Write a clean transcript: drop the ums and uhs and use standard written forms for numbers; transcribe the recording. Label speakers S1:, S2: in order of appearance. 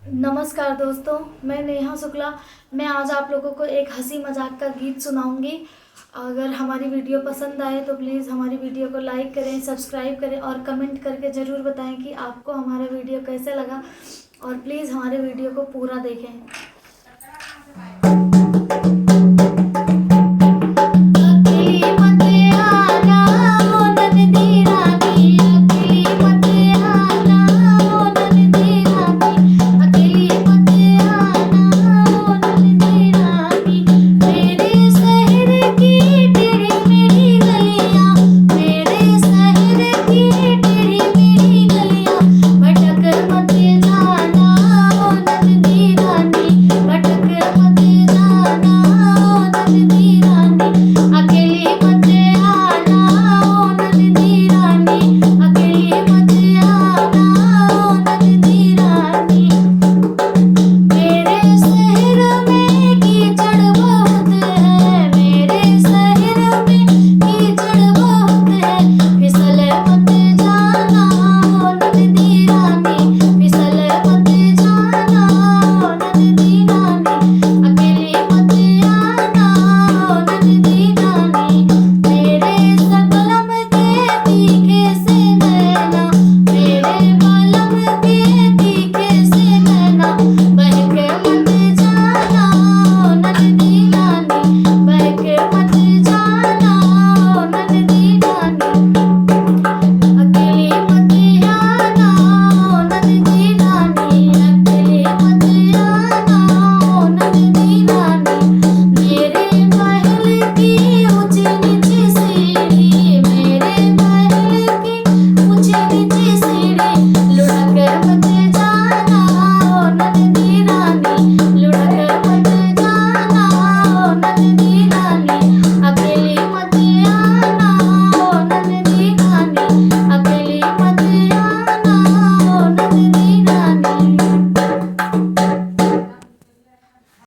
S1: नमस्कार दोस्तों, मैं नेहा शुक्ला। मैं आज आप लोगों को एक हंसी मजाक का गीत सुनाऊंगी। अगर हमारी वीडियो पसंद आए तो प्लीज़ हमारी वीडियो को लाइक करें, सब्सक्राइब करें और कमेंट करके ज़रूर बताएं कि आपको हमारा वीडियो कैसे लगा। और प्लीज़ हमारे वीडियो को पूरा देखें।